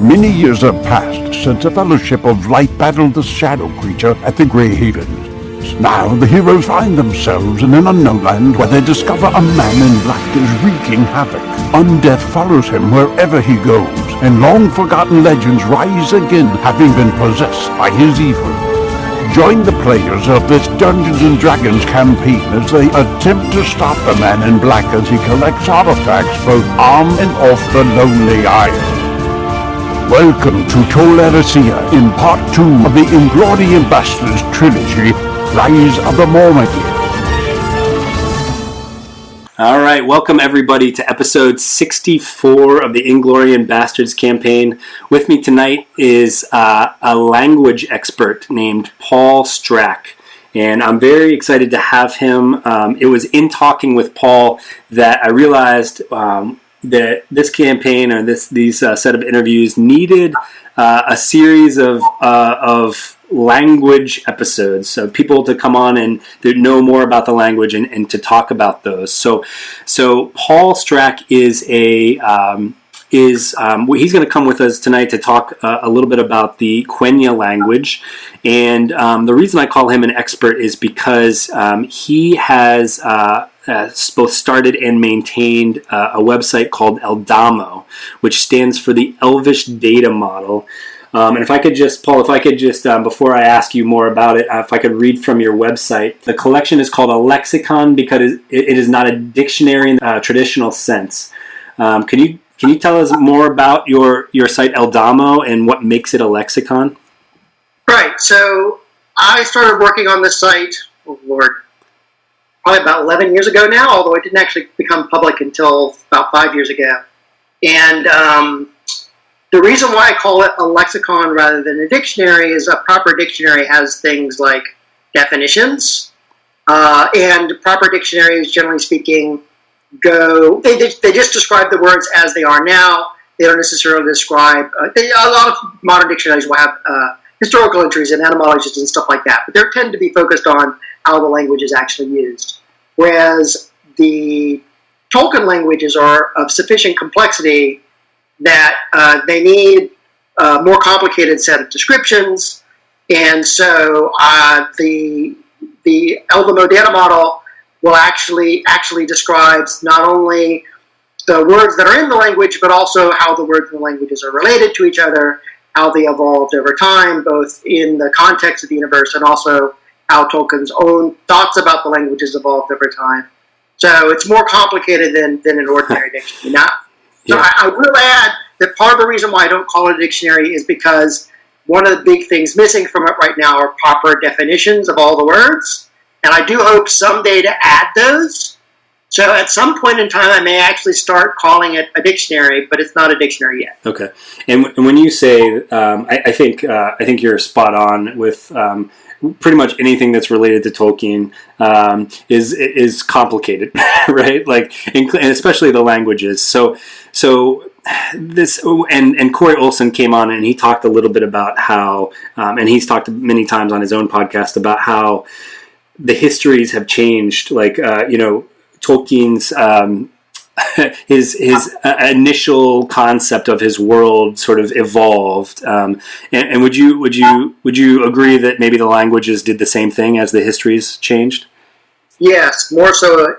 Many years have passed since a fellowship of light battled the shadow creature at the Grey Havens. Now the heroes find themselves in an unknown land where they discover a man in black is wreaking havoc. Undeath follows him wherever he goes, and long-forgotten legends rise again, having been possessed by his evil. Join the players of this Dungeons & Dragons campaign as they attempt to stop the man in black as he collects artifacts both on and off the Lonely Isle. Welcome to Tol Eressëa in Part 2 of the Inglorion Bastards trilogy, Rise of the Mor-lómin. All right, welcome everybody to episode 64 of the Inglorion Bastards campaign. With me tonight is a language expert named Paul Strack, and I'm very excited to have him. It was in talking with Paul that I realized that this campaign or these set of interviews needed a series of language episodes, so people to come on and to know more about the language and to talk about those. So Paul Strack is he's going to come with us tonight to talk a little bit about the Quenya language. And the reason I call him an expert is because he has both started and maintained a website called Eldamo, which stands for the Elvish Data Model. And if I could just, Paul, before I ask you more about it, if I could read from your website. The collection is called a lexicon because it is not a dictionary in the traditional sense. Can you tell us more about your site Eldamo and what makes it a lexicon? Right. So I started working on this site, probably about 11 years ago now, although it didn't actually become public until about 5 years ago. And the reason why I call it a lexicon rather than a dictionary is a proper dictionary has things like definitions, and proper dictionaries, generally speaking, they just describe the words as they are now. They don't necessarily describe, a lot of modern dictionaries will have historical entries and etymologies and stuff like that, but they tend to be focused on how the language is actually used. Whereas the Tolkien languages are of sufficient complexity that they need a more complicated set of descriptions, and so the Eldamo data model will actually describes not only the words that are in the language, but also how the words in the languages are related to each other, how they evolved over time, both in the context of the universe and also how Tolkien's own thoughts about the languages evolved over time. So it's more complicated than an ordinary dictionary. So I will add that part of the reason why I don't call it a dictionary is because one of the big things missing from it right now are proper definitions of all the words, and I do hope someday to add those. So at some point in time, I may actually start calling it a dictionary, but it's not a dictionary yet. Okay. And when you say, I think you're spot on with pretty much anything that's related to Tolkien is complicated, right? Like, and especially the languages. So this and Corey Olsen came on and he talked a little bit about how, and he's talked many times on his own podcast about how the histories have changed. Like, Tolkien's his initial concept of his world sort of evolved. And would you agree that maybe the languages did the same thing as the histories changed? Yes, more so.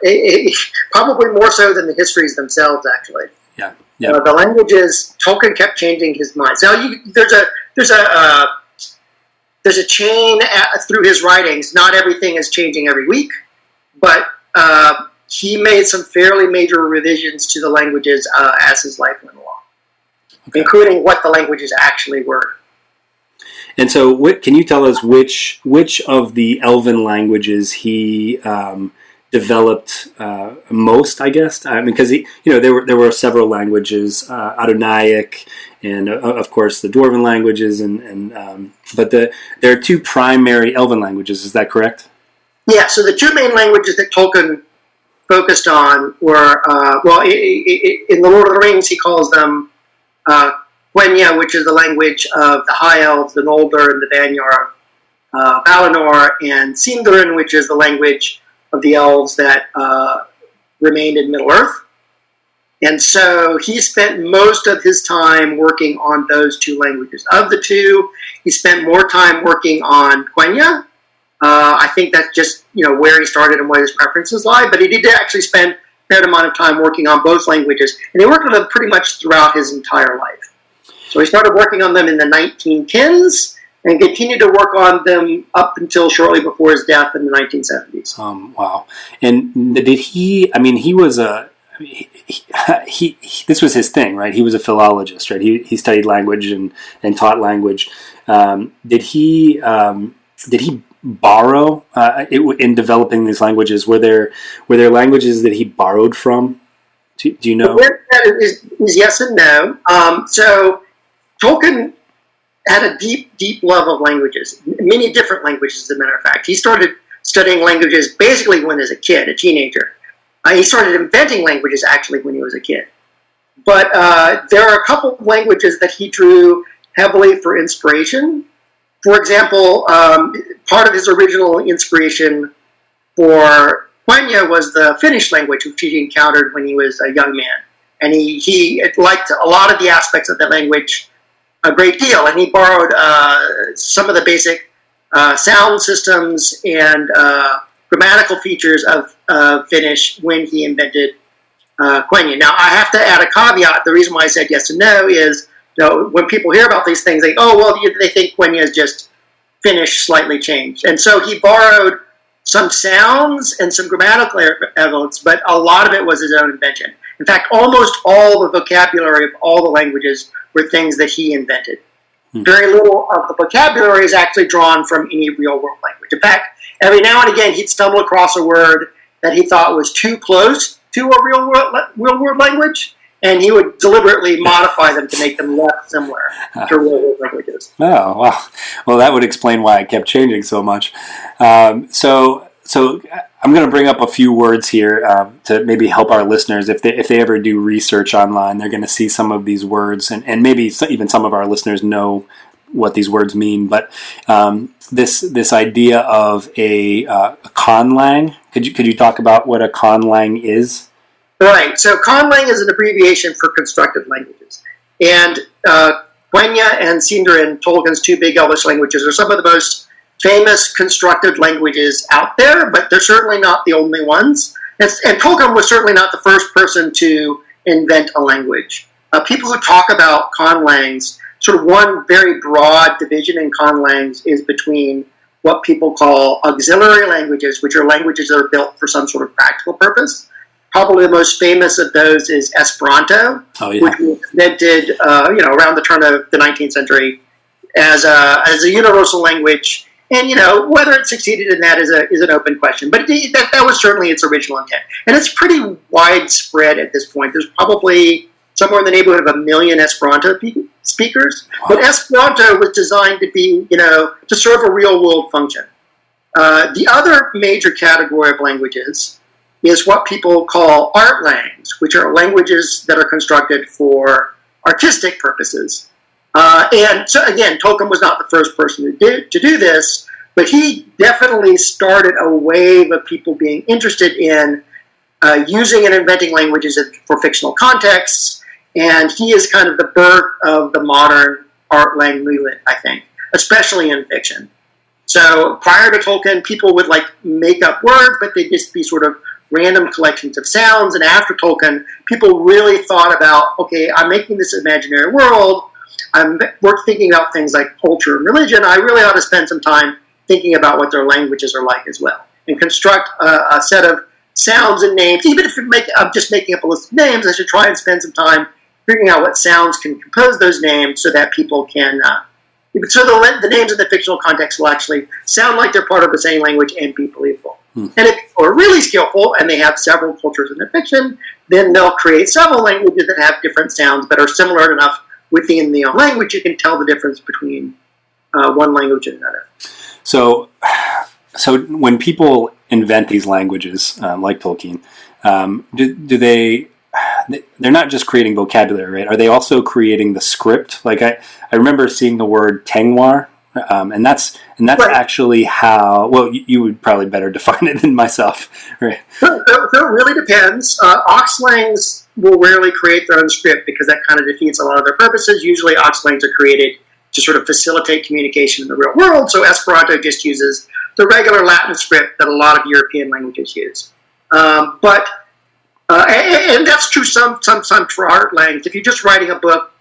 Probably more so than the histories themselves, actually. Yeah. The languages, Tolkien kept changing his mind. Now there's a chain through his writings. Not everything is changing every week, but he made some fairly major revisions to the languages as his life went along, including what the languages actually were. And so, can you tell us which of the Elven languages he developed most? I guess because there were several languages, Adonaic, and of course the Dwarven languages, but there are two primary Elven languages. Is that correct? Yeah. So the two main languages that Tolkien focused on were in the Lord of the Rings he calls them Quenya, which is the language of the High Elves, the Noldor, and the Vanyar Valinor, and Sindarin, which is the language of the elves that remained in Middle Earth. And so he spent most of his time working on those two languages. Of the two, he spent more time working on Quenya. I think that's just where he started and where his preferences lie. But he did actually spend a fair amount of time working on both languages, and he worked on them pretty much throughout his entire life. So he started working on them in the 1910s and continued to work on them up until shortly before his death in the 1970s. Wow! And did he? I mean, he was a. He this was his thing, right? He was a philologist, right? He studied language and taught language. Did he borrow in developing these languages? Were there languages that he borrowed from? Do you know? The answer is yes and no. So Tolkien had a deep love of languages, many different languages, as a matter of fact. He started studying languages basically when he was a kid, a teenager. He started inventing languages actually when he was a kid. But there are a couple of languages that he drew heavily for inspiration. For example, part of his original inspiration for Quenya was the Finnish language, which he encountered when he was a young man. And he liked a lot of the aspects of the language a great deal. And he borrowed some of the basic sound systems and grammatical features of Finnish when he invented Quenya. Now, I have to add a caveat. The reason why I said yes and no is, when people hear about these things, they think Quenya is just Finnish slightly changed. And so he borrowed some sounds and some grammatical elements, but a lot of it was his own invention. In fact, almost all the vocabulary of all the languages were things that he invented. Very little of the vocabulary is actually drawn from any real-world language. In fact, every now and again, he'd stumble across a word that he thought was too close to a real-world language, and he would deliberately modify them to make them less similar to real-world languages. Oh, wow. Well, that would explain why it kept changing so much. So I'm going to bring up a few words here to maybe help our listeners. If they ever do research online, they're going to see some of these words, and maybe even some of our listeners know what these words mean. But this idea of a conlang, could you talk about what a conlang is? Right. So conlang is an abbreviation for constructed languages, and Quenya and Sindarin, Tolkien's two big Elvish languages, are some of the most famous constructed languages out there, but they're certainly not the only ones. And Tolkien was certainly not the first person to invent a language. People who talk about conlangs, sort of one very broad division in conlangs is between what people call auxiliary languages, which are languages that are built for some sort of practical purpose. Probably the most famous of those is Esperanto, which was invented around the turn of the 19th century as a universal language. And, whether it succeeded in that is an open question. But that was certainly its original intent. And it's pretty widespread at this point. There's probably somewhere in the neighborhood of 1 million Esperanto speakers. Wow. But Esperanto was designed to be, to serve a real-world function. The other major category of languages is what people call artlangs, which are languages that are constructed for artistic purposes. And so, again, Tolkien was not the first person to do this, but he definitely started a wave of people being interested in using and inventing languages for fictional contexts, and he is kind of the birth of the modern artlang movement, I think, especially in fiction. So prior to Tolkien, people would make up words, but they'd just be sort of random collections of sounds, and after Tolkien, people really thought about, okay, I'm making this imaginary world, we're thinking about things like culture and religion, I really ought to spend some time thinking about what their languages are like as well, and construct a set of sounds and names. Even if I'm just making up a list of names, I should try and spend some time figuring out what sounds can compose those names so that people can... so the names in the fictional context will actually sound like they're part of the same language and be believable. And if people are really skillful and they have several cultures in their fiction, then they'll create several languages that have different sounds but are similar enough within the language you can tell the difference between one language and another. So when people invent these languages, like Tolkien, do they... They're not just creating vocabulary, right? Are they also creating the script? Like I remember seeing the word Tengwar, and that's right. Actually how. Well, you would probably better define it than myself, right? So it really depends. Auxlangs will rarely create their own script because that kind of defeats a lot of their purposes. Usually Oxlanes are created to sort of facilitate communication in the real world, so Esperanto just uses the regular Latin script that a lot of European languages use. And that's true sometimes for art language. If you're just writing a book,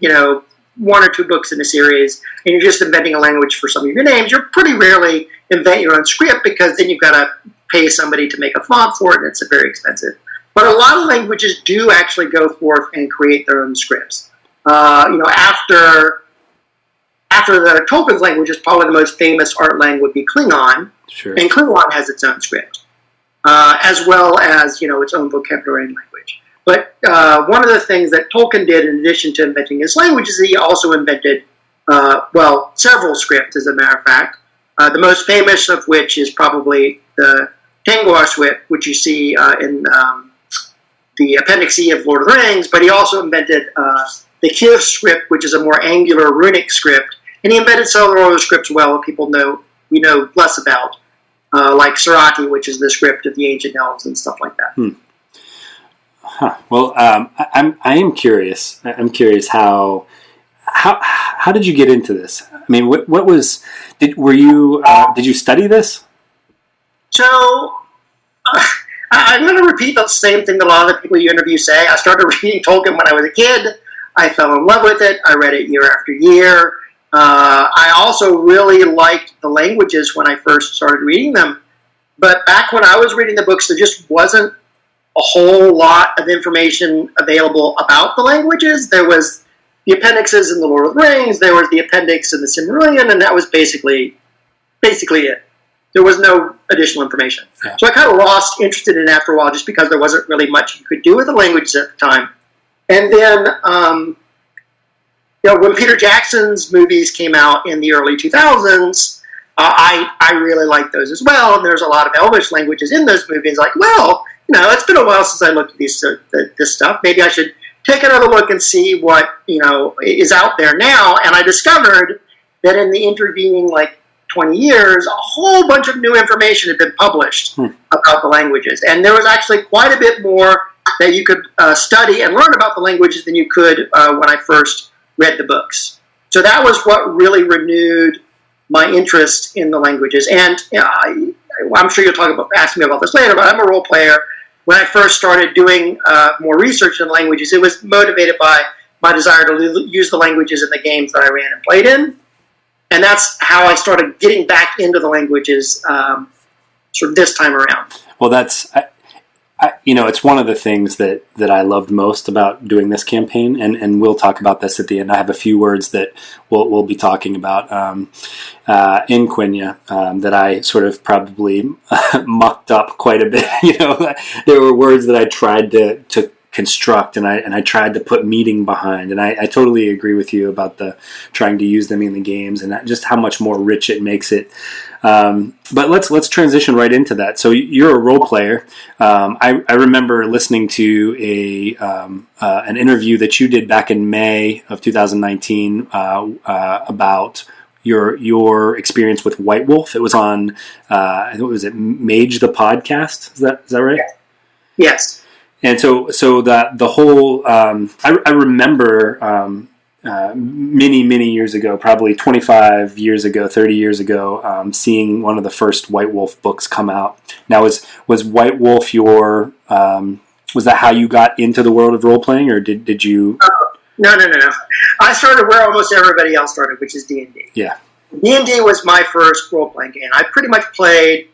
one or two books in a series, and you're just inventing a language for some of your names, you're pretty rarely invent your own script because then you've got to pay somebody to make a font for it, and it's very expensive. But a lot of languages do actually go forth and create their own scripts. After the Tolkien's languages, probably the most famous art language would be Klingon, sure. And Klingon has its own script, as well as its own vocabulary and language. But one of the things that Tolkien did, in addition to inventing his language, is he also invented, several scripts, as a matter of fact. The most famous of which is probably the Tengwar script, which you see in the Appendix E of Lord of the Rings, but he also invented the Kiev script, which is a more angular runic script, and he invented several other scripts we know less about, like Saraki, which is the script of the ancient elves and stuff like that. Huh. Well, I am curious. I'm curious how did you get into this? I mean, did you study this? So I'm going to repeat the same thing that a lot of the people you interview say. I started reading Tolkien when I was a kid. I fell in love with it. I read it year after year. I also really liked the languages when I first started reading them. But back when I was reading the books, there just wasn't a whole lot of information available about the languages. There was the appendixes in The Lord of the Rings, there was the appendix in the Silmarillion, and that was basically it. There was no additional information. Yeah. So I kind of lost interest in it after a while just because there wasn't really much you could do with the languages at the time. And then, when Peter Jackson's movies came out in the early 2000s, I really liked those as well. And there's a lot of Elvish languages in those movies. Like, it's been a while since I looked at this stuff. Maybe I should take another look and see what, is out there now. And I discovered that in the intervening, 20 years, a whole bunch of new information had been published about the languages. And there was actually quite a bit more that you could study and learn about the languages than you could when I first read the books. So that was what really renewed my interest in the languages. And I'm sure you'll ask me about this later, but I'm a role player. When I first started doing more research in languages, it was motivated by my desire to use the languages in the games that I ran and played in. And that's how I started getting back into the languages sort of this time around. Well, that's, it's one of the things that I loved most about doing this campaign, and we'll talk about this at the end. I have a few words that we'll be talking about in Quenya that I sort of probably mucked up quite a bit. There were words that I tried to construct, and I tried to put meaning behind, and I totally agree with you about the trying to use them in the games and just how much more rich it makes it. But let's transition right into that. So you're a role player. I remember listening to an interview that you did back in May of 2019 about your experience with White Wolf. It was on I think it was Mage the podcast. Is that right? Yes. And so that the whole I remember many years ago, probably 25 years ago, 30 years ago, seeing one of the first White Wolf books come out. Now, was White Wolf your was that how you got into the world of role playing, or did you? No. I started where almost everybody else started, which is D&D. Yeah. D&D was my first role playing game. I pretty much played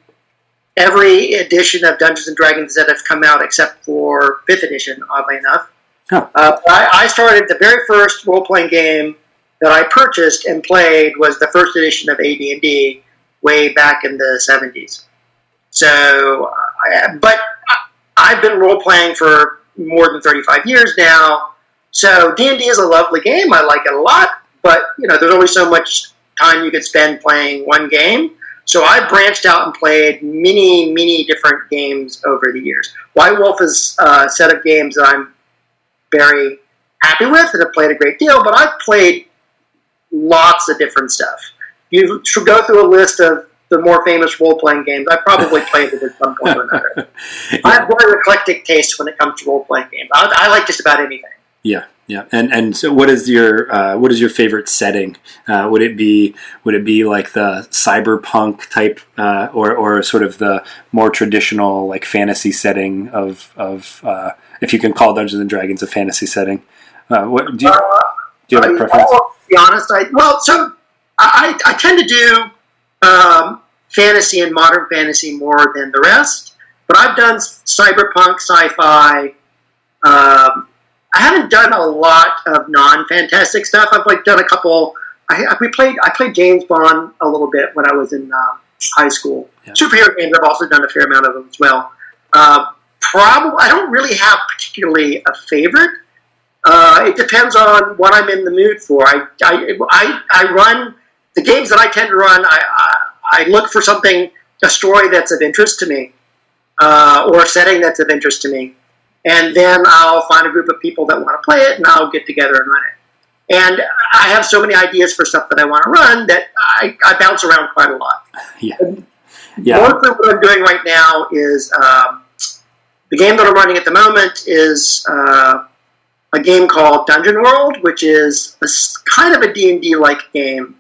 every edition of Dungeons and Dragons that have come out except for 5th edition, oddly enough. Huh. I started the very first role-playing game that I purchased and played was the first edition of AD&D way back in the 70s. So, but I've been role-playing for more than 35 years now. So D&D is a lovely game. I like it a lot, but there's only so much time you could spend playing one game. So I branched out and played many different games over the years. White Wolf is a set of games that I'm very happy with and have played a great deal, but I've played lots of different stuff. You should go through a list of the more famous role-playing games. I probably played it at some point or another. I have very eclectic taste when it comes to role-playing games. I like just about anything. Yeah, yeah. And so, what is your favorite setting? Would it be like the cyberpunk type, or sort of the more traditional like fantasy setting of if you can call Dungeons and Dragons a fantasy setting? What do you have a preference? To be honest, I tend to do fantasy and modern fantasy more than the rest, but I've done cyberpunk, sci-fi. I haven't done a lot of non-fantastic stuff. I've done a couple. I played James Bond a little bit when I was in high school. Yeah. Superhero games, I've also done a fair amount of them as well. Probably, I don't really have particularly a favorite. It depends on what I'm in the mood for. I run the games that I tend to run. I look for a story that's of interest to me, or a setting that's of interest to me. And then I'll find a group of people that want to play it, and I'll get together and run it. And I have so many ideas for stuff that I want to run that I bounce around quite a lot. Yeah. Mostly what I'm doing right now is the game that I'm running at the moment is a game called Dungeon World, which is kind of a D&D like game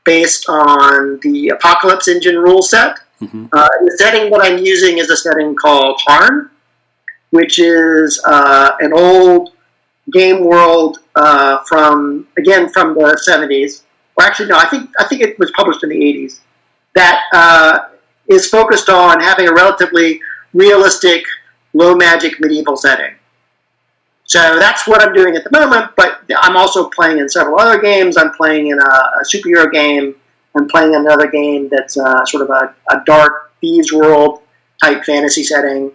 based on the Apocalypse Engine rule set. Mm-hmm. The setting that I'm using is a setting called Harn, which is an old game world from the 70s. Or actually, no, I think it was published in the 80s. That is focused on having a relatively realistic, low magic medieval setting. So that's what I'm doing at the moment, but I'm also playing in several other games. I'm playing in a superhero game. I'm playing another game that's sort of a dark thieves world type fantasy setting.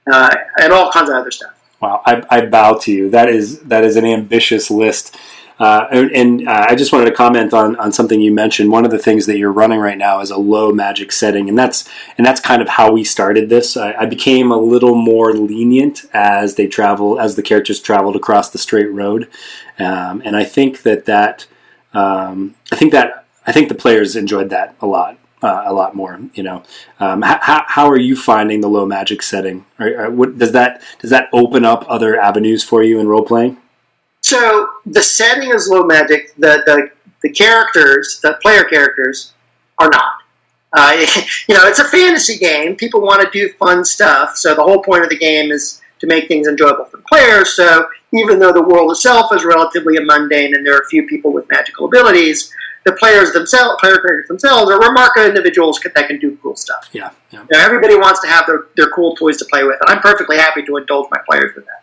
And all kinds of other stuff. Wow, I bow to you. That is an ambitious list. And I just wanted to comment on something you mentioned. One of the things that you're running right now is a low magic setting, and that's kind of how we started this. I became a little more lenient as the characters traveled across the straight road, and I think that I think the players enjoyed that a lot more. How are you finding the low magic setting? What does that open up other avenues for you in role playing? So the setting is low magic. The characters, the player characters, are not. It's a fantasy game. People want to do fun stuff. So the whole point of the game is to make things enjoyable for the players. So even though the world itself is relatively mundane and there are a few people with magical abilities, the player characters themselves are remarkable individuals that can do cool stuff. Yeah. Everybody wants to have their cool toys to play with, and I'm perfectly happy to indulge my players with that.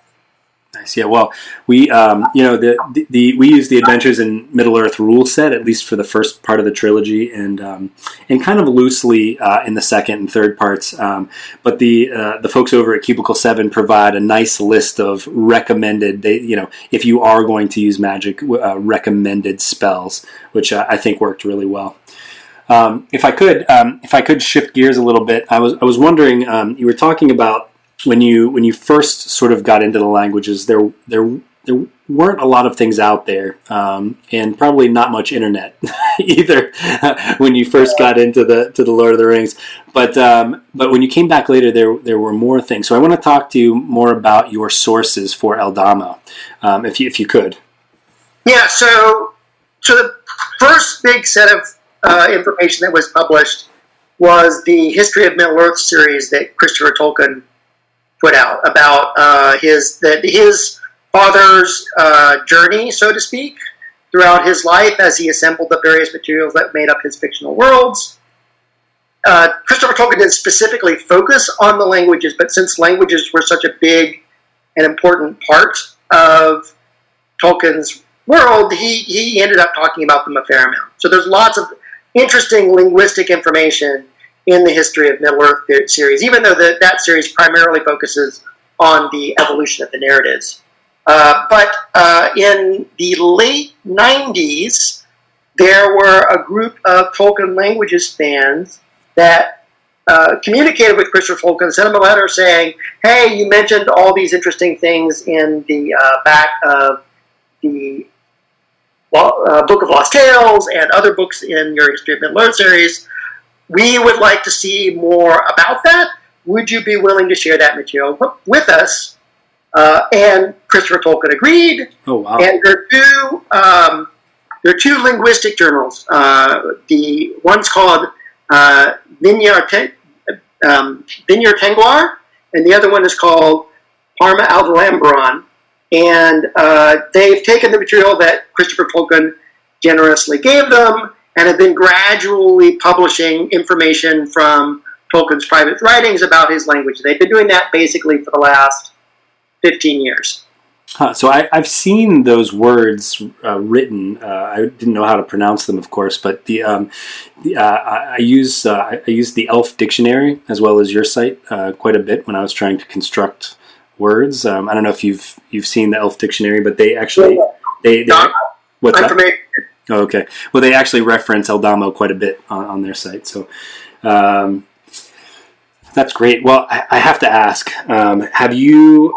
Nice. Yeah. Well, we we use the Adventures in Middle Earth rule set, at least for the first part of the trilogy, and kind of loosely in the second and third parts. But the folks over at Cubicle 7 provide a nice list of recommended. If you are going to use magic, recommended spells, which I think worked really well. If I could shift gears a little bit, I was wondering. You were talking about when you first sort of got into the languages, there weren't a lot of things out there, and probably not much internet either when you first got into the Lord of the Rings. But when you came back later, there were more things. So I want to talk to you more about your sources for Eldama, if you could. Yeah. So the first big set of information that was published was the History of Middle Earth series that Christopher Tolkien put out about his father's journey, so to speak, throughout his life as he assembled the various materials that made up his fictional worlds. Christopher Tolkien didn't specifically focus on the languages, but since languages were such a big and important part of Tolkien's world, he ended up talking about them a fair amount. So there's lots of interesting linguistic information in the History of Middle Earth series, even though that series primarily focuses on the evolution of the narratives. But in the late 90s, there were a group of Tolkien languages fans that communicated with Christopher Tolkien, sent him a letter saying, hey, you mentioned all these interesting things in the back of the Book of Lost Tales and other books in your History of Middle Earth series. we would like to see more about that. Would you be willing to share that material with us? And Christopher Tolkien agreed. Oh, wow. And there are two linguistic journals. The one's called Minyasercë, and the other one is called Parma Aldelamberon. And they've taken the material that Christopher Tolkien generously gave them and have been gradually publishing information from Tolkien's private writings about his language. They've been doing that basically for the last 15 years. So I've seen those words written. I didn't know how to pronounce them, of course, but I used the Elf dictionary as well as your site quite a bit when I was trying to construct words. I don't know if you've seen the Elf dictionary, but they actually what's that? Oh, okay. Well, they actually reference Eldamo quite a bit on their site. So. That's great. Well, I have to ask: have you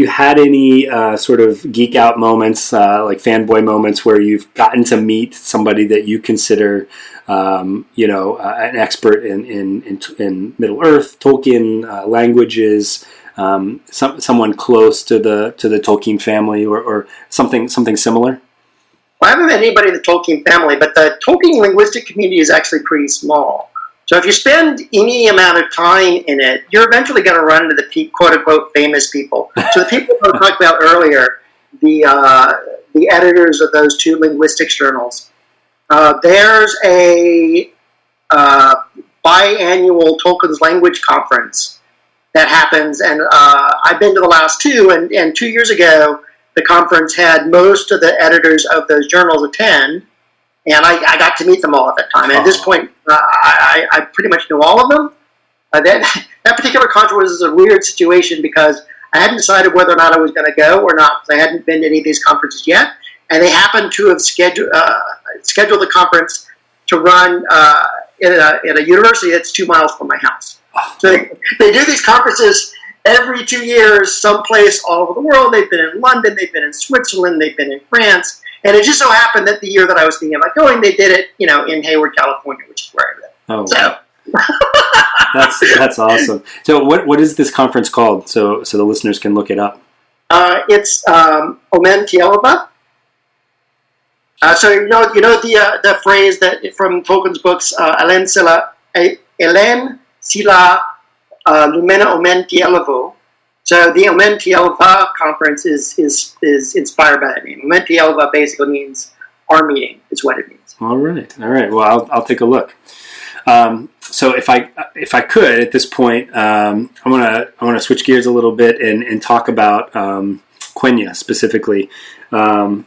had any sort of geek out moments, like fanboy moments, where you've gotten to meet somebody that you consider, an expert in Middle Earth, Tolkien languages, someone close to the Tolkien family, or something similar? Well, I haven't met anybody in the Tolkien family, but the Tolkien linguistic community is actually pretty small. So if you spend any amount of time in it, you're eventually going to run into the quote-unquote famous people. So the people I talked about earlier, the editors of those two linguistics journals, there's a biannual Tolkien's Language Conference that happens, and I've been to the last two, and 2 years ago, the conference had most of the editors of those journals attend, and I got to meet them all at that time. And at this point, I pretty much know all of them. That particular conference was a weird situation because I hadn't decided whether or not I was going to go or not, because I hadn't been to any of these conferences yet. And they happened to have scheduled the conference to run in a university that's 2 miles from my house. So they do these conferences every 2 years, someplace all over the world. They've been in London, they've been in Switzerland, they've been in France. And it just so happened that the year that I was thinking about going, they did it, in Hayward, California, which is where I live. Oh, wow. That's awesome. So what is this conference called? So the listeners can look it up. It's Omen Tielva. So the phrase that from Tolkien's books, Elen Sila Lumena Omen Tielvo. So the Omen Tielva conference is inspired by that name. Omen Tielva basically means our meeting, is what it means. All right. Well, I'll take a look. So if I could at this point, I want to switch gears a little bit and talk about Quenya specifically, and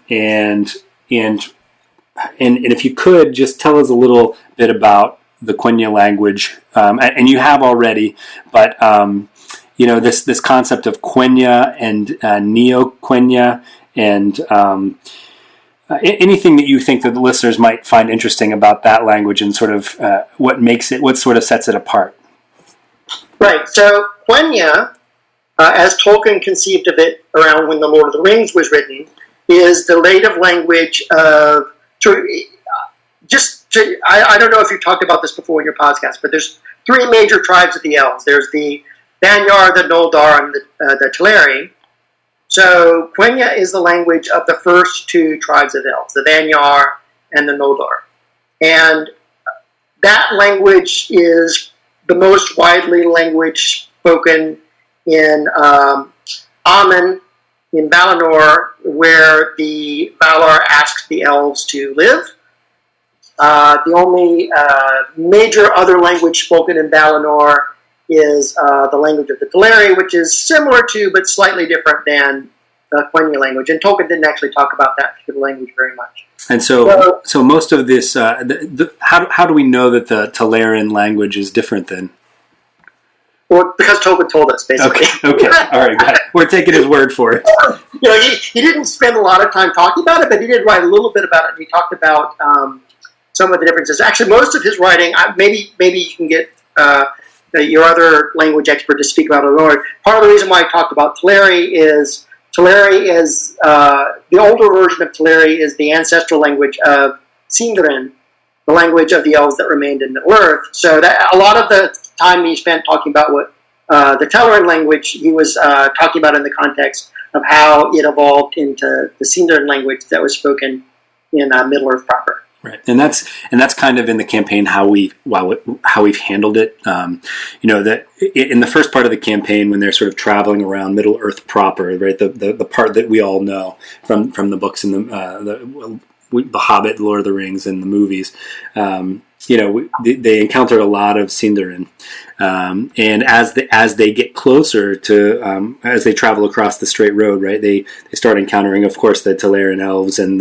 if you could just tell us a little bit about the Quenya language, and you have already, but this concept of Quenya and Neo-Quenya and anything that you think that the listeners might find interesting about that language and sort of what sort of sets it apart. Right. So Quenya, as Tolkien conceived of it around when The Lord of the Rings was written, is the native language of. I don't know if you've talked about this before in your podcast, but there's three major tribes of the elves. There's the Vanyar, the Noldor, and the Teleri. So Quenya is the language of the first two tribes of elves, the Vanyar and the Noldor. And that language is the most widely language spoken in Aman, in Valinor, where the Valar asks the elves to live. The only major other language spoken in Valinor is the language of the Teleri, which is similar to, but slightly different than the Quenya language. And Tolkien didn't actually talk about that particular language very much. And so most of this, how do we know that the Teleran language is different then? Well, because Tolkien told us, basically. Okay, all right, got it. We're taking his word for it. He didn't spend a lot of time talking about it, but he did write a little bit about it, and he talked about some of the differences. Actually, most of his writing, maybe you can get your other language expert to speak about it more. Part of the reason why I talked about Teleri is the older version of Teleri is the ancestral language of Sindarin, the language of the elves that remained in Middle-earth. So that a lot of the time he spent talking about what the Tellurin language, he was talking about in the context of how it evolved into the Sindarin language that was spoken in Middle-earth proper. Right, and that's kind of in the campaign how we've handled it. That in the first part of the campaign, when they're sort of traveling around Middle Earth proper, right, the part that we all know from the books and the Hobbit, Lord of the Rings, and the movies. They encountered a lot of Sindarin, and as they get closer to as they travel across the straight road, right, they start encountering, of course, the Tellurin elves and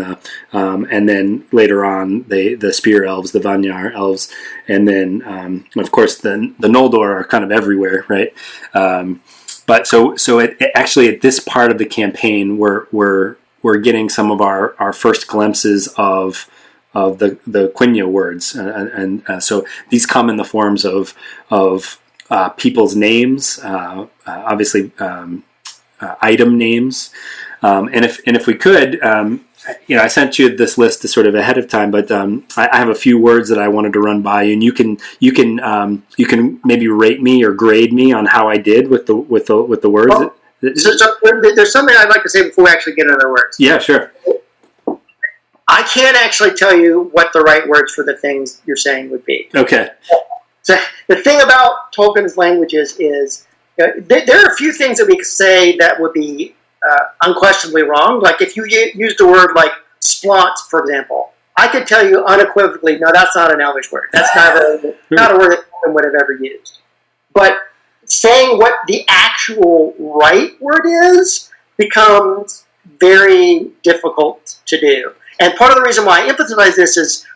then later on the Spear elves, the Vanyar elves, and then of course the Noldor are kind of everywhere, right? But so actually at this part of the campaign, we're getting some of our first glimpses of the Quenya words, and so these come in the forms of people's names, obviously item names, and if we could, I sent you this list sort of ahead of time, but I have a few words that I wanted to run by you, and you can maybe rate me or grade me on how I did with the words. Well, so there's something I'd like to say before we actually get into the words. Yeah, sure. I can't actually tell you what the right words for the things you're saying would be. Okay. So the thing about Tolkien's languages is there are a few things that we could say that would be unquestionably wrong. Like if you used a word like splont, for example, I could tell you unequivocally, no, that's not an Elvish word. That's not a word that Tolkien would have ever used. But saying what the actual right word is becomes very difficult to do. And part of the reason why I emphasize this is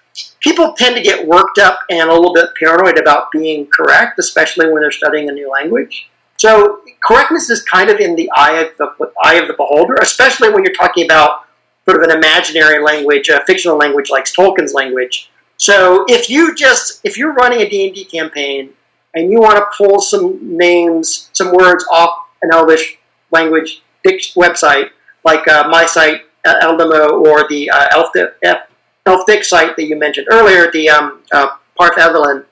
people tend to get worked up and a little bit paranoid about being correct, especially when they're studying a new language. So correctness is kind of in the eye of the beholder, especially when you're talking about sort of an imaginary language, a fictional language like Tolkien's language. So if you're running a D&D campaign and you want to pull some names, some words off an Elvish language website, like my site, Eldemo, or the Elfdic site that you mentioned earlier, the Parth Evelyn,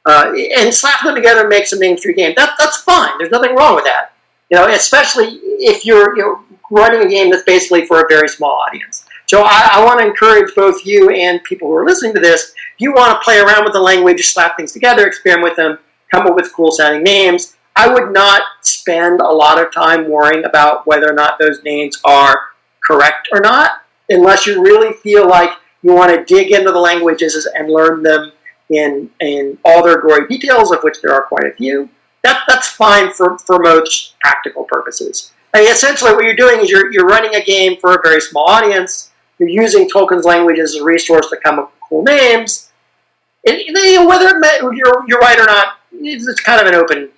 and slap them together and make some names for your game. That's fine. There's nothing wrong with that. Especially if you're running a game that's basically for a very small audience. So I want to encourage both you and people who are listening to this, if you want to play around with the language, slap things together, experiment with them, come up with cool sounding names, I would not spend a lot of time worrying about whether or not those names are correct or not, unless you really feel like you want to dig into the languages and learn them in all their gory details, of which there are quite a few. That's fine for most practical purposes. Essentially, what you're doing is you're running a game for a very small audience. You're using Tolkien's language as a resource to come up with cool names. Whether you're right or not, it's kind of an open.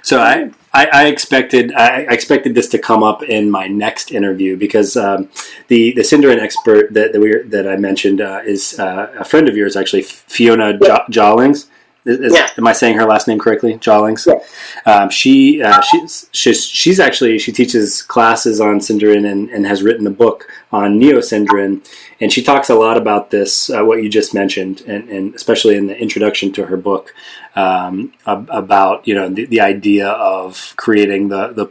So I expected this to come up in my next interview because the Sindarin expert that I mentioned is a friend of yours, actually, Fiona Jawlings. Am I saying her last name correctly? Jawlings. Yeah. She teaches classes on Sindarin and has written a book on Neo-Sindarin, and she talks a lot about this, what you just mentioned, and especially in the introduction to her book, about the idea of creating the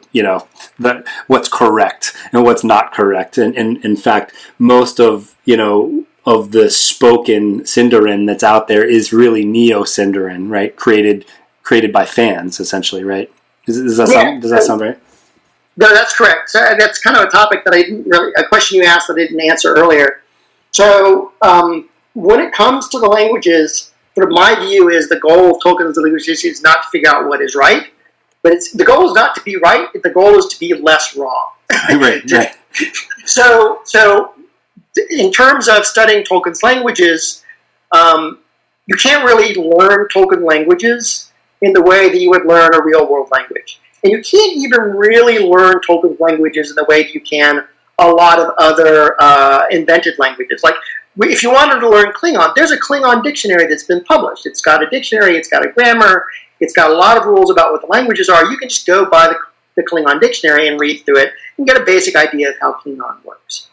what's correct and what's not correct, and in fact most of the spoken Sindarin that's out there is really Neo-Sindarin, right? Created by fans, essentially, right? Does that sound right? No, that's correct. So that's kind of a topic that a question you asked that I didn't answer earlier. So when it comes to the languages, sort of my view is the goal of Tolkien's languages is not to figure out what is right, but the goal is not to be right. The goal is to be less wrong. Right. So in terms of studying Tolkien's languages, you can't really learn Tolkien languages in the way that you would learn a real-world language. And you can't even really learn Tolkien's languages in the way that you can a lot of other invented languages. Like, if you wanted to learn Klingon, there's a Klingon dictionary that's been published. It's got a dictionary, it's got a grammar, it's got a lot of rules about what the languages are. You can just go buy the Klingon dictionary and read through it and get a basic idea of how Klingon works.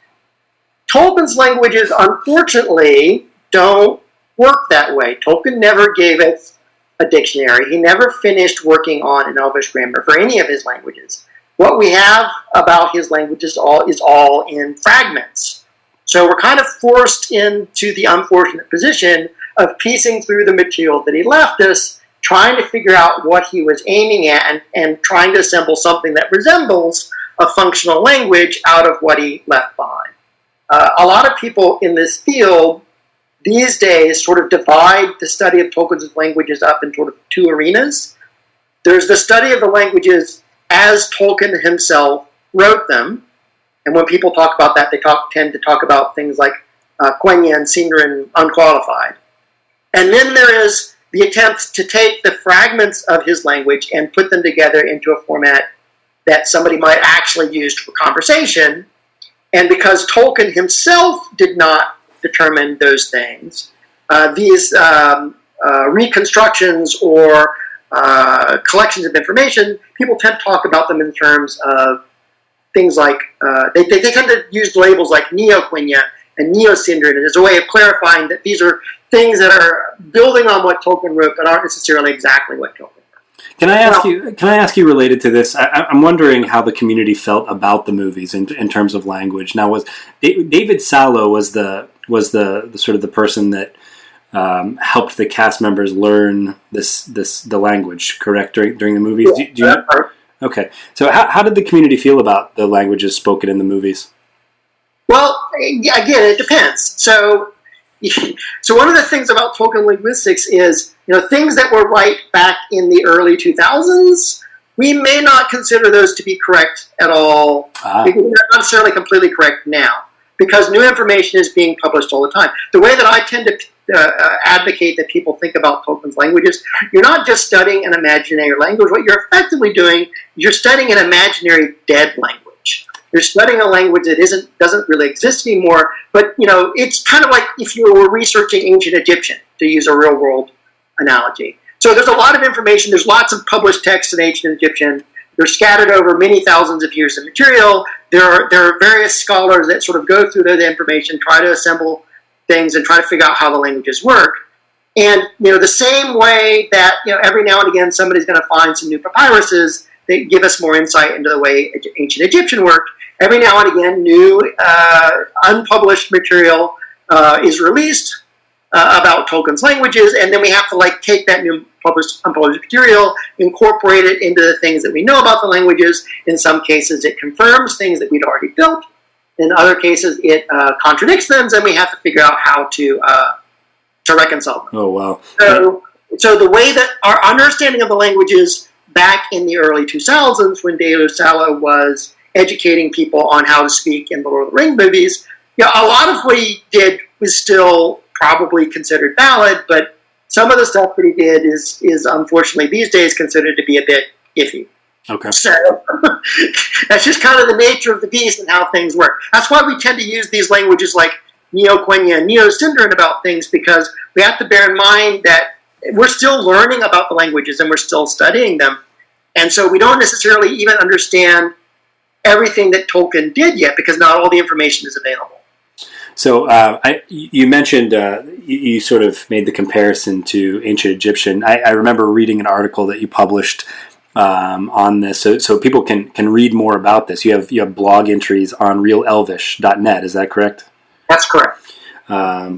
Tolkien's languages, unfortunately, don't work that way. Tolkien never gave us a dictionary. He never finished working on an Elvish grammar for any of his languages. What we have about his languages is all in fragments. So we're kind of forced into the unfortunate position of piecing through the material that he left us, trying to figure out what he was aiming at, and trying to assemble something that resembles a functional language out of what he left behind. A lot of people in this field these days sort of divide the study of Tolkien's languages up in sort of two arenas. There's the study of the languages as Tolkien himself wrote them, and when people talk about that, they tend to talk about things like Quenya and Sindarin unqualified. And then there is the attempt to take the fragments of his language and put them together into a format that somebody might actually use for conversation. And because Tolkien himself did not determine those things, these reconstructions or collections of information, people tend to talk about them in terms of things like, they tend to use labels like Neo-Quenya and Neo-Sindarin as a way of clarifying that these are things that are building on what Tolkien wrote but aren't necessarily exactly what Tolkien wrote. Can I ask you related to this? I'm wondering how the community felt about the movies in terms of language. Now, was David Sallow was the sort of the person that helped the cast members learn the language, correct, during the movies? Do you know? Okay, so how did the community feel about the languages spoken in the movies? Well, again, it depends. So one of the things about Tolkien linguistics is, things that were right back in the early 2000s, we may not consider those to be correct at all. They're not necessarily completely correct now, because new information is being published all the time. The way that I tend to advocate that people think about Tolkien's languages, you're not just studying an imaginary language. What you're effectively doing is you're studying an imaginary dead language. You're studying a language that doesn't really exist anymore, but it's kind of like if you were researching ancient Egyptian, to use a real-world analogy. So there's a lot of information. There's lots of published texts in ancient Egyptian. They're scattered over many thousands of years of material. There are various scholars that sort of go through that information, try to assemble things, and try to figure out how the languages work. And the same way that every now and again somebody's going to find some new papyruses that give us more insight into the way ancient Egyptian worked. Every now and again, new unpublished material is released about Tolkien's languages, and then we have to take that new unpublished material, incorporate it into the things that we know about the languages. In some cases, it confirms things that we'd already built. In other cases, it contradicts them, and we have to figure out how to reconcile them. Oh, wow. So the way that our understanding of the languages back in the early 2000s, when David Sallow was educating people on how to speak in the Lord of the Rings movies, a lot of what he did was still probably considered valid, but some of the stuff that he did is unfortunately these days considered to be a bit iffy. Okay. So that's just kind of the nature of the beast and how things work. That's why we tend to use these languages like Neo-Quenya and Neo-Sindarin about things, because we have to bear in mind that we're still learning about the languages and we're still studying them. And so we don't necessarily even understand everything that Tolkien did yet, because not all the information is available. So you mentioned, you sort of made the comparison to ancient Egyptian. I remember reading an article that you published on this, so people can read more about this. You have blog entries on realelvish.net, is that correct? That's correct.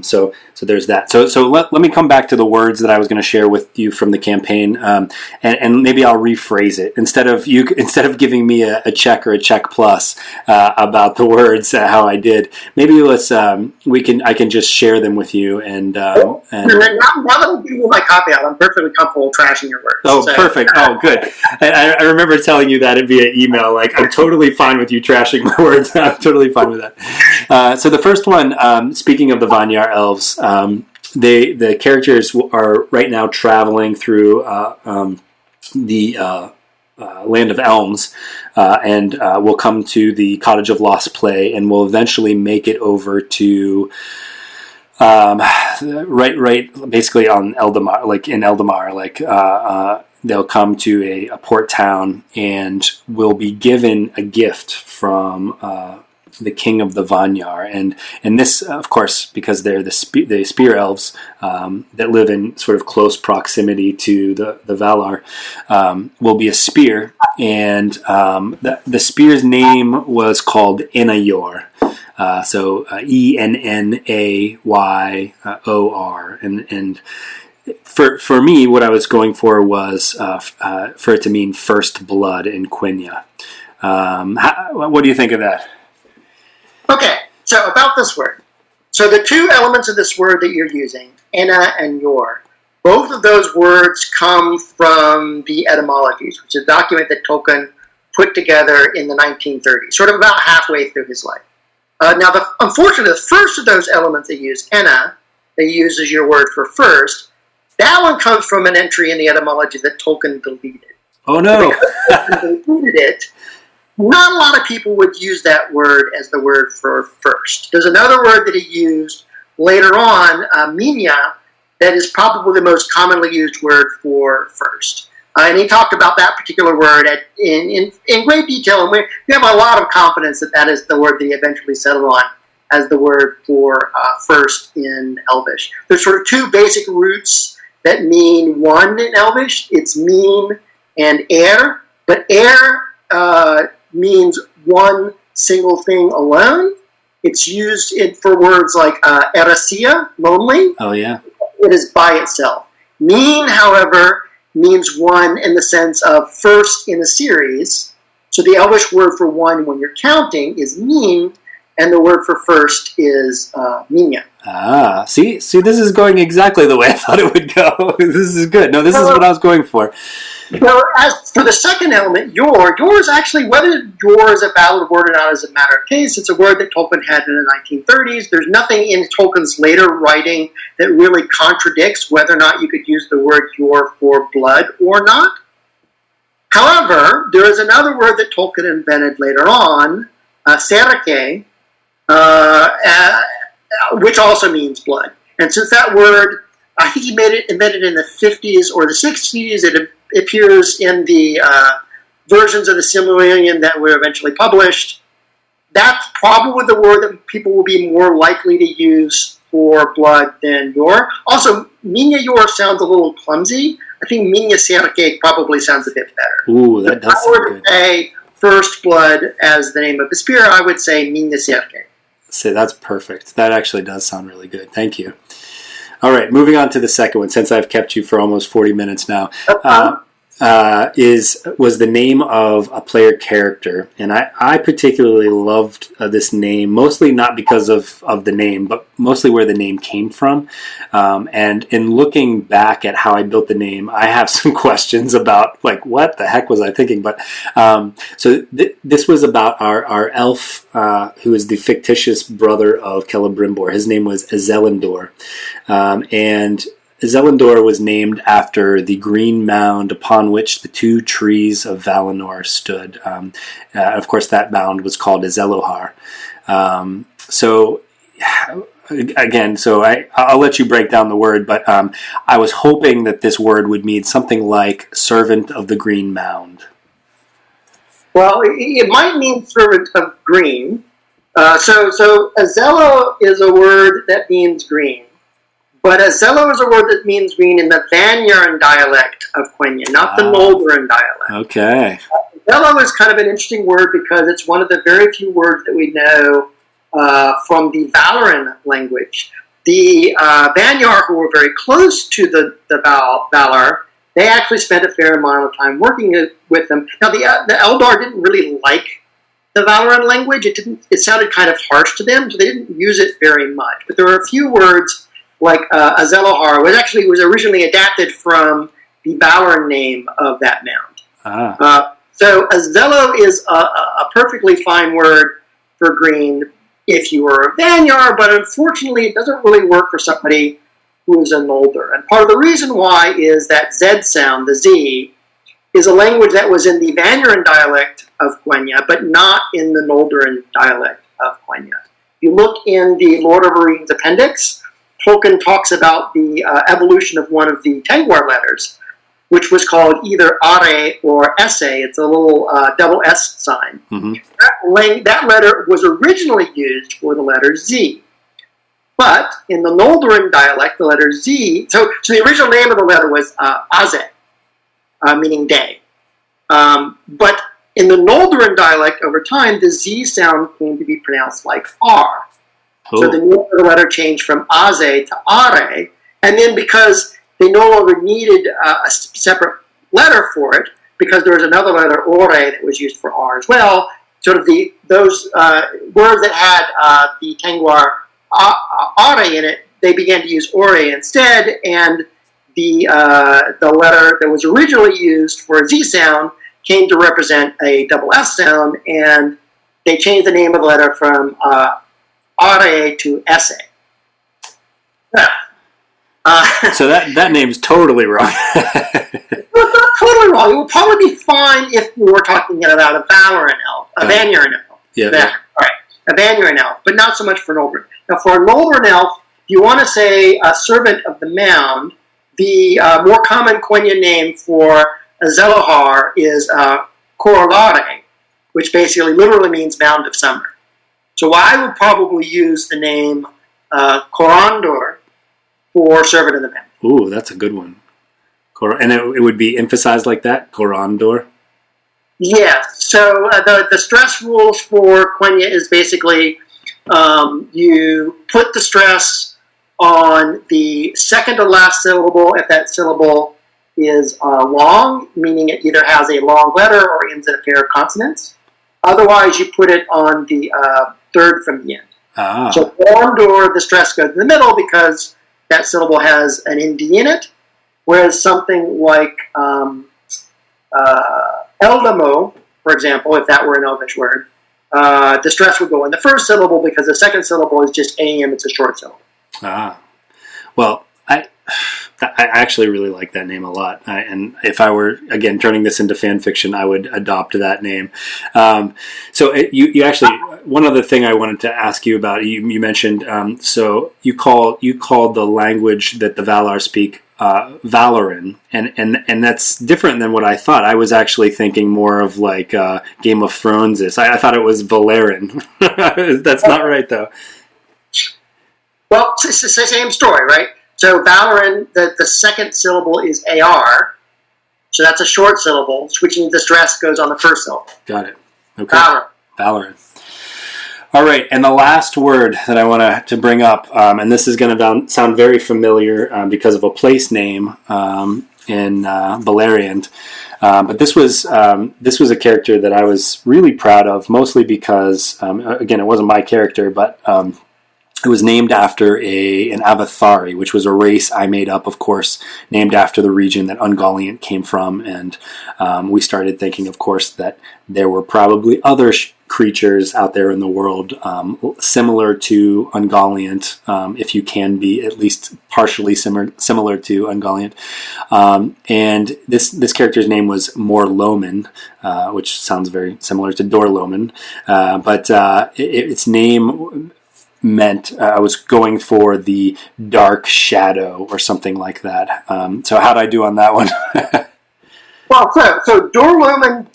So there's that. So let me come back to the words that I was going to share with you from the campaign, and maybe I'll rephrase it instead of giving me a check or a check plus about the words how I did. Maybe I can just share them with you and now that I'm giving you my copy out, I'm perfectly comfortable trashing your words. Oh, so. Perfect. Oh, good. I remember telling you that via email. I'm totally fine with you trashing my words. I'm totally fine with that. So the first one, speaking of the Vanyar elves, the characters are right now traveling through the land of elms, and will come to the Cottage of Lost Play, and will eventually make it over to right basically on Eldamar, in Eldamar, they'll come to a port town and will be given a gift from king of the Vanyar, and this, of course, because they're the spear elves that live in sort of close proximity to the Valar, will be a spear, and the spear's name was called Ennayór. So Ennayór, and for me, what I was going for was for it to mean first blood in Quenya. What do you think of that? Okay, so about this word. So the two elements of this word that you're using, Enna and Yor, both of those words come from the etymologies, which is a document that Tolkien put together in the 1930s, sort of about halfway through his life. Now, unfortunately, the first of those elements they use, Enna, they use as your word for first, that one comes from an entry in the etymology that Tolkien deleted. Oh, no. Because he deleted it, not a lot of people would use that word as the word for first. There's another word that he used later on, Minya, that is probably the most commonly used word for first. And he talked about that particular word in great detail, and we have a lot of confidence that that is the word that he eventually settled on as the word for first in Elvish. There's sort of two basic roots that mean one in Elvish. It's mean and air, but air means one single thing alone. It's used for words like erasia, lonely. Oh, yeah. It is by itself. Mean, however, means one in the sense of first in a series. So the Elvish word for one when you're counting is mean, and the word for first is minya. Ah, see, this is going exactly the way I thought it would go. This is good. No, this is what I was going for. Well, as for the second element, yor is actually, whether yor is a valid word or not is a matter of case. It's a word that Tolkien had in the 1930s. There's nothing in Tolkien's later writing that really contradicts whether or not you could use the word yor for blood or not. However, there is another word that Tolkien invented later on, serke, which also means blood. And since that word, I think he invented it in the 50s or the 60s, it appears in the versions of the Silmarillion that were eventually published. That's probably the word that people will be more likely to use for blood than yor. Also, Minyayor sounds a little clumsy. I think Minyasercë probably sounds a bit better. Ooh, that does sound good. If I were to say first blood as the name of the spear, I would say Minyasercë. See, that's perfect. That actually does sound really good. Thank you. All right, moving on to the second one, since I've kept you for almost 40 minutes now. Was the name of a player character, and I particularly loved this name, mostly not because of the name, but mostly where the name came from. And in looking back at how I built the name, I have some questions about, like, what the heck was I thinking? But this was about our elf, who is the fictitious brother of Celebrimbor. His name was Ezellendur, and Ezellendur was named after the green mound upon which the two trees of Valinor stood. Of course, that mound was called Ezellohar. I'll let you break down the word, but I was hoping that this word would mean something like servant of the green mound. Well, it might mean servant of green. So Ezello is a word that means green. But Ezello is a word that means green in the Vanyaran dialect of Quenya, not the Noldoran dialect. Okay. Ezello is kind of an interesting word because it's one of the very few words that we know from the Valoran language. The Vanyar, who were very close to the Valar, they actually spent a fair amount of time working with them. Now, the Eldar didn't really like the Valoran language. It sounded kind of harsh to them, so they didn't use it very much. But there were a few words like Ezellohar, which was originally adapted from the Valar name of that mound. So Ezello is a perfectly fine word for green if you were a Vanyar, but unfortunately it doesn't really work for somebody who is a Noldor. And part of the reason why is that Z sound, the Z, is a language that was in the Vanyaran dialect of Quenya, but not in the Noldoran dialect of Quenya. If you look in the Lord of the Rings appendix, Tolkien talks about the evolution of one of the Tengwar letters, which was called either Are or Esse. It's a little double S sign. Mm-hmm. That letter was originally used for the letter Z. But in the Noldorin dialect, the letter Z, so the original name of the letter was Aze, meaning day. But in the Noldorin dialect, over time, the Z sound came to be pronounced like R. Oh. So the name of the letter changed from Aze to Are, and then because they no longer needed a separate letter for it, because there was another letter, Ore, that was used for R as well, sort of those words that had the Tengwar Are in it, they began to use Ore instead, and the letter that was originally used for a Z sound came to represent a double S sound, and they changed the name of the letter from Are to Esse. So that name's totally wrong. Well, not totally wrong. It would probably be fine if we were talking about a Valoran elf, a Vanyarin elf. Yeah. Right. A Vanyarin elf, but not so much for an Noldorin. Now, for a Noldorin elf, if you want to say a servant of the Mound, the more common Quenya name for Ezellendur is Corolare, which basically literally means Mound of Summer. So I would probably use the name Corondur for servant of the Mound. Ooh, that's a good one. And it would be emphasized like that, Corondur? Yes. So the stress rules for Quenya is basically you put the stress on the second to last syllable if that syllable is long, meaning it either has a long letter or ends in a pair of consonants. Otherwise, you put it on the third from the end. Ah. So Corondur, the stress goes in the middle because that syllable has an ND in it, whereas something like Eldamo, for example, if that were an Elvish word, the stress would go in the first syllable because the second syllable is just AM, it's a short syllable. Ah. Well, I actually really like that name a lot. And if I were, again, turning this into fan fiction, I would adopt that name. You actually, one other thing I wanted to ask you about, you mentioned, so you called the language that the Valar speak Valoran, and that's different than what I thought. I was actually thinking more of like Game of Thrones. I thought it was Valeran. That's not right, though. Well, it's the same story, right? So Valoran, the second syllable is AR, so that's a short syllable, which means the stress goes on the first syllable. Got it. Okay. Valoran. All right, and the last word that I want to bring up, and this is going to sound very familiar because of a place name in Beleriand, but this was a character that I was really proud of, mostly because, again, it wasn't my character, but it was named after an Avathari, which was a race I made up, of course, named after the region that Ungoliant came from, and we started thinking, of course, that there were probably other creatures out there in the world similar to Ungoliant, if you can be at least partially similar to Ungoliant. And this character's name was Mor-lómin, which sounds very similar to Dor-lómin, but its name meant I was going for the dark shadow or something like that. So how'd I do on that one? Well, so Dor-lómin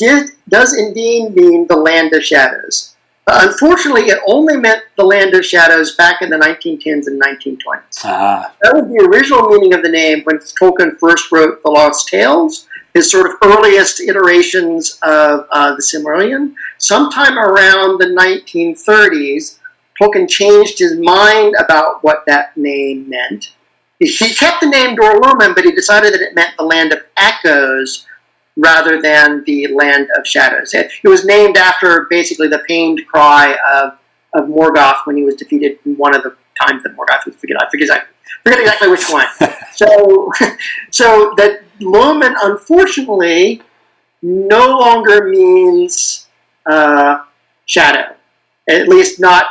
does indeed mean the land of shadows. Unfortunately, it only meant the land of shadows back in the 1910s and 1920s. That was the original meaning of the name when Tolkien first wrote The Lost Tales, his sort of earliest iterations of the Silmarillion. Sometime around the 1930s, Tolkien changed his mind about what that name meant. He kept the name Dor-lómin, but he decided that it meant the land of echoes rather than the land of shadows. It was named after basically the pained cry of Morgoth when he was defeated in one of the times that Morgoth was defeated. I forget exactly which one. So that Lómin, unfortunately, no longer means shadow. At least not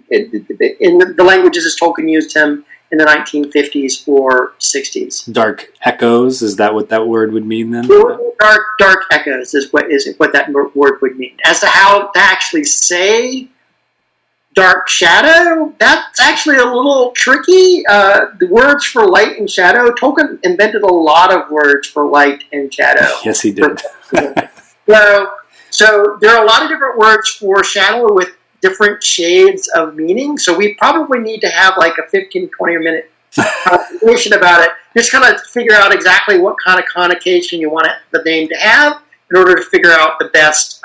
in the languages as Tolkien used him in the 1950s or 60s. Dark echoes, is that what that word would mean then? Dark echoes is what that word would mean. As to how to actually say dark shadow, that's actually a little tricky. The words for light and shadow, Tolkien invented a lot of words for light and shadow. Yes, he did. So there are a lot of different words for shadow with different shades of meaning. So we probably need to have like a 15, 20-minute conversation about it. Just kind of figure out exactly what kind of connotation you want the name to have in order to figure out the best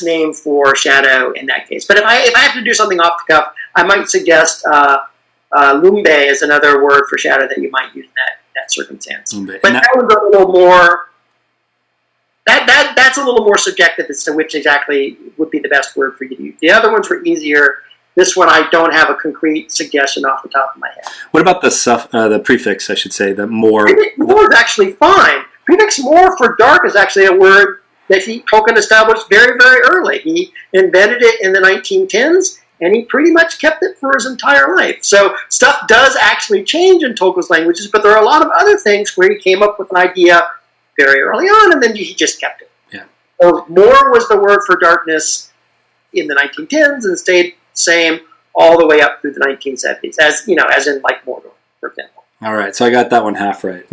name for shadow in that case. But if I have to do something off the cuff, I might suggest Morlumbë is another word for shadow that you might use in that circumstance. But that one's a little more. That's a little more subjective as to which exactly would be the best word for you to use. The other ones were easier. This one I don't have a concrete suggestion off the top of my head. What about the prefix? I should say the more. More is actually fine. Prefix more for dark is actually a word that Tolkien established very, very early. He invented it in the 1910s, and he pretty much kept it for his entire life. So stuff does actually change in Tolkien's languages, but there are a lot of other things where he came up with an idea very early on, and then he just kept it. Yeah. So more was the word for darkness in the 1910s and stayed the same all the way up through the 1970s, as in like Mordor, for example. All right, so I got that one half right.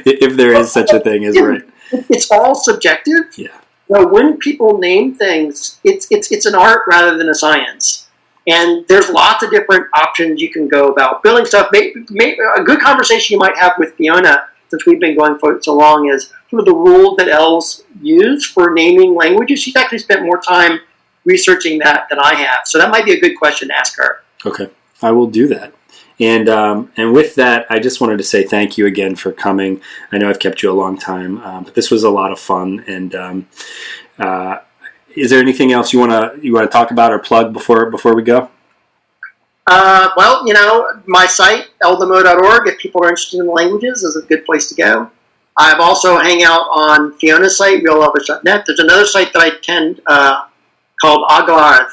If there is such a thing as right. It's all subjective. Yeah. When people name things, it's an art rather than a science. And there's lots of different options you can go about building stuff. A good conversation you might have with Fiona, since we've been going for so long, is some of the rules that elves use for naming languages. She's actually spent more time researching that than I have. So that might be a good question to ask her. Okay, I will do that. And with that, I just wanted to say thank you again for coming. I know I've kept you a long time, but this was a lot of fun. And is there anything else you want to talk about or plug before we go? Well, my site, eldemo.org, if people are interested in languages, is a good place to go. I've also hang out on Fiona's site, realelvish.net. There's another site that I attend called Aglarth,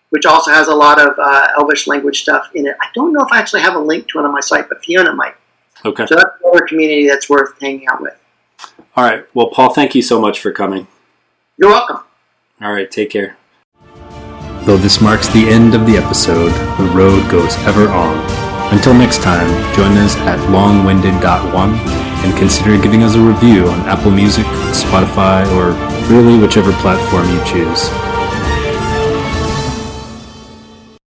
which also has a lot of Elvish language stuff in it. I don't know if I actually have a link to it on my site, but Fiona might. Okay. So that's another community that's worth hanging out with. All right. Well, Paul, thank you so much for coming. You're welcome. All right. Take care. Though this marks the end of the episode, the road goes ever on. Until next time, join us at longwinded.one and consider giving us a review on Apple Music, Spotify, or really whichever platform you choose.